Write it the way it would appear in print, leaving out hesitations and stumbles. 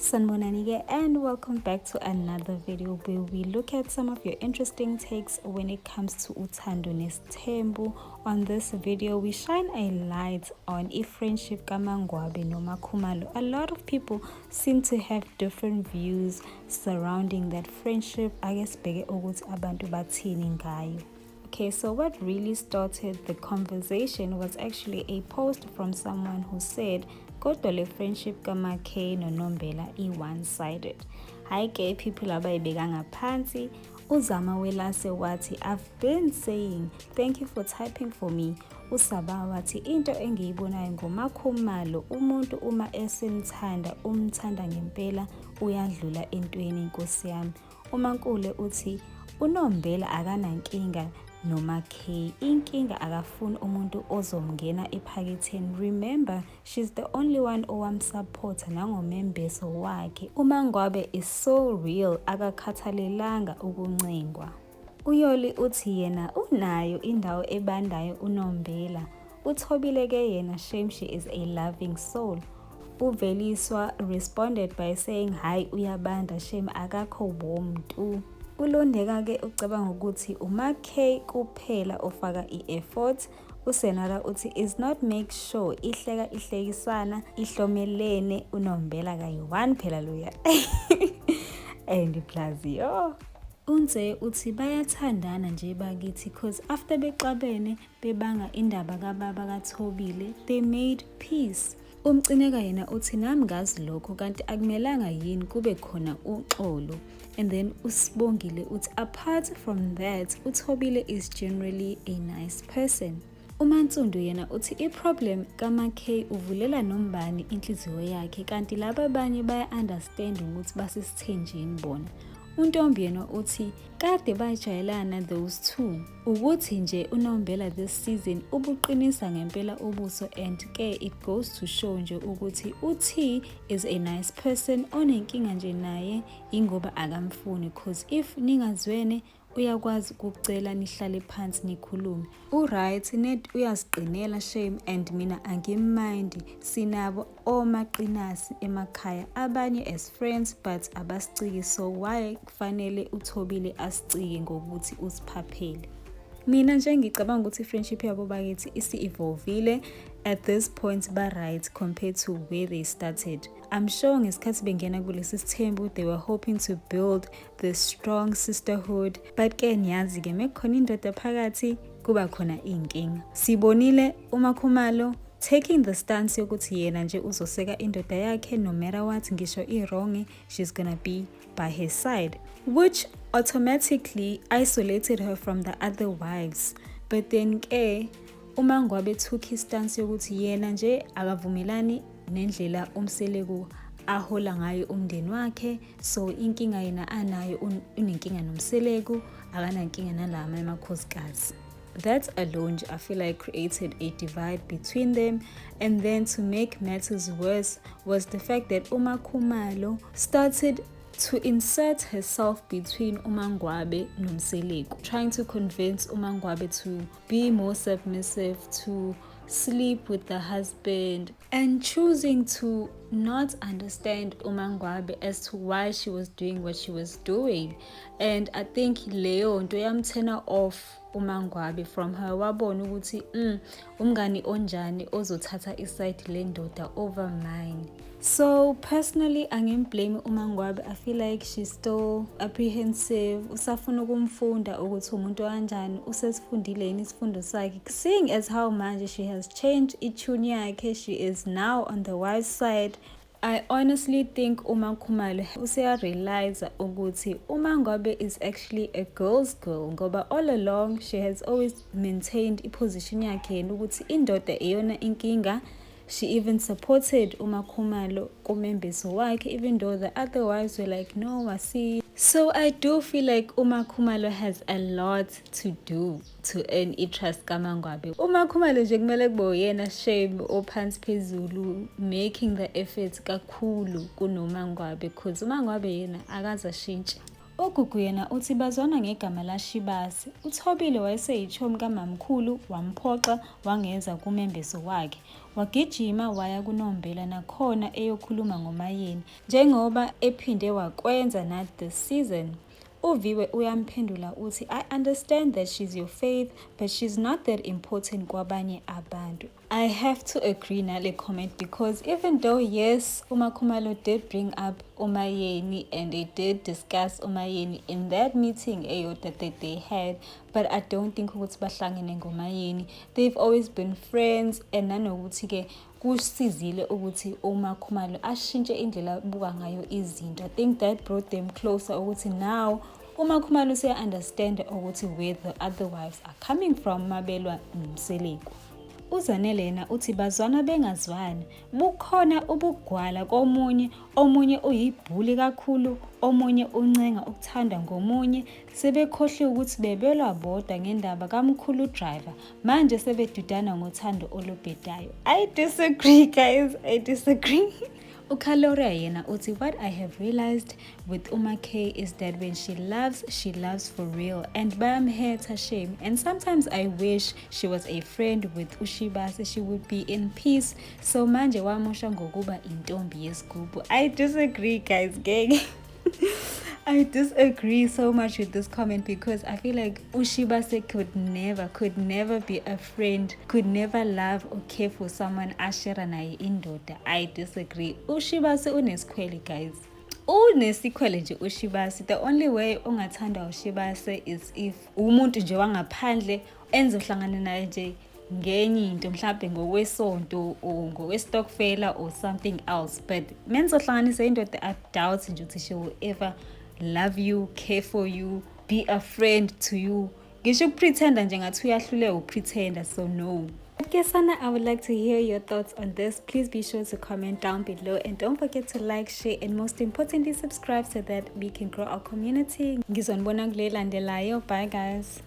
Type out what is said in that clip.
Sanbonani and welcome back to another video where we look at some of your interesting takes when it comes to uthando nesithembu. On this video we shine a light on if friendship kaMangwabi noma Khumalo. A lot of people seem to have different views surrounding that friendship. I guess bheke ukuthi abantu bathini ngayo. Okay, so what really started the conversation was actually a post from someone who said kodwa le friendship kaMakay noNombela i-one-sided. Hayi ke people abayibeka ngaphansi. Uzama Welase wathi, I've been saying thank you for typing for me. Usaba wathi into engiyibonayo ngoMakhumalo umuntu uma esemthanda umthanda ngempela uyadlula entweni Nkosi yami. uMankule uthi uNombela akanankinga noMakay, inkinga akafuni umuntu ozomngena ephaketheni. Remember, she's the only one owamsupporta nangomembeso wakhe. uMangwabe is so real, akakhathalelanga ukuncengwa. uYoli uthi yena unayo indawo ebandayo uNombela. uThobile ke yena shame she is a loving soul. uVeliswa responded by saying hayi uyabanda shame akakho womuntu. uLondeka ke ucabanga ukuthi uMakay kuphela ofaka i-effort. uSenara uthi is not make sure ihleka ihlekisana ihlomelene uNombela kayi-one phela loya and plus yo Unze uthi bayathandana nje bakithi cause after bexabene bebanga indaba kababa kaThobile they made peace. Umcineka yena uthi nami ngazi lokho kanti akumelanga yini kube khona uxolo. And then uSibongile uthi apart from that uThobile is generally a nice person. uMantsundu yena uthi iproblem kaMakay uvulela nombani inhliziyo yakhe kanti laba abanye baya understand ukuthi basisithenjini bona. uNtombi yena uthi kade bajayelana those two ukuthi nje uNombela this season ubuqinisa ngempela ubuso and ke it goes to show nje ukuthi uT is a nice person onenkinga nje naye ingoba akamfuni cause if ningazwene uyakwazi ukucela nihlale phansi nikhulume. Right net uyasiqinela shame and mina angimind sinabo omaqinasi emakhaya abanye as friends but abasiciki so why kufanele uThobile asicike ngokuthi usiphaphele. Mina nje ngicabanga ukuthi friendship yabo bakithi isi-evolvile at this point ba right compared to where they started. I'm sure ngesikhathi bengena kulesi sithembu they were hoping to build this strong sisterhood but ke niyazi ke mekukhona indoda phakathi kuba khona inkinga. Sibonile uMakhumalo taking the stance yokuthi yena nje uzoseka indoda yakhe no matter what ngisho i-wrong she's gonna be by his side, which automatically isolated her from the other wives. But then ke uMangwabe took his stance yokuthi yena nje akavumelani nendlela umseleku ahola ngayo umndeni wakhe, so inkinga yena anayo unenkinga nomseleku akanankinga nalama emakhosikazi. That alone I feel like created a divide between them. And then to make matters worse was the fact that uMakhumalo started to insert herself between uMangwabe nomseleku, trying to convince uMangwabe to be more submissive, to sleep with the husband, and choosing to not understand uMangwabe as to why she was doing what she was doing. And I think leyo nto yamthena off uMangwabe from her. Wabona ukuthi umngani onjani ozothatha iside lendoda over mine. So personally angimblame uMangwabe. I feel like she's still apprehensive. Usafuna ukumfunda ukuthi umuntu kanjani, usesifundile yini isifundo sakhe. Seeing as how manje she has changed itune yakhe, she is now on the wise side. I honestly think uMakhumalo useyarealize ukuthi uMangwabe is actually a girl's girl ngoba all along she has always maintained iposition yakhe ukuthi indoda eyona inkinga. She even supported uMakhumalo kumembeso wakhe even though the other wives were like no wasi. So I do feel like uMakhumalo has a lot to do to earn i-trust kaMangwabe. uMakhumalo nje kumele kube uyena shame ophansi phezulu making the effort kakhulu kunoMangwabe because uMangwabe yena akazashintsha. uGugu yena uthi bazwana ngegama laShibase. uThobile wayeseyichomi kamamkhulu wamphoxa wangeza kumembeso wakhe. Wagijima waya kuNombela nakhona eyokhuluma ngoMayeni njengoba ephinde wakwenza na this season. uViwe uyamphendula uthi I understand that she's your faith but she's not that important kwabanye abantu. I have to agree nale comment because even though yes uMakhumalo did bring up uMayeni and they did discuss uMayeni in that meeting eyodwa that they had, but I don't think ukuthi bahlangene ngoMayeni. They've always been friends and nanokuthi ke kusizile ukuthi uMakhumalo ashintshe indlela abuka ngayo izinto. I think that brought them closer ukuthi now uMakhumalo uya-understand ukuthi where the other wives are coming from mabelwa noMseleku. uZanele yena uthi bazwana bengazwani, bukhona ubugwala omunye uyibhuli kakhulu, omunye uncenga ukuthanda ngomunye, sebekhohle ukuthi bebelwa bodwa ngendaba kamkhulu driver, manje sebedudana ngothando olubhedayo. I disagree guys, I disagree. uKaloria yena uthi what I have realized with uMakay is that when she loves for real and bayamhetha shame, and sometimes I wish she was a friend with uShibase, she would be in peace. So manje wamusha ngokuba intombi yesigubhu. I disagree guys, gang. I disagree so much with this comment because I feel like uShibase could never be a friend, could never love or care for someone ashera naye indoda. I disagree. uShibase unesikhwele guys. Unesikhwele nje uShibase. The only way ungathanda uShibase is if umuntu nje wangaphandle enze uhlangana naye nje ngenye into mhlawumbe ngokwesonto or ngokwestokfela or something else, but menzo hlanganisa indoda I doubt nje ukuthi she will ever love you, care for you, be a friend to you. Ngisho ukupretenda nje ngathi uyahluleka upretenda, so no. Okay, Sana, I would like to hear your thoughts on this. Please be sure to comment down below and don't forget to like, share, and most importantly subscribe so that we can grow our community. Ngizonibona kule landelayo. Bye guys.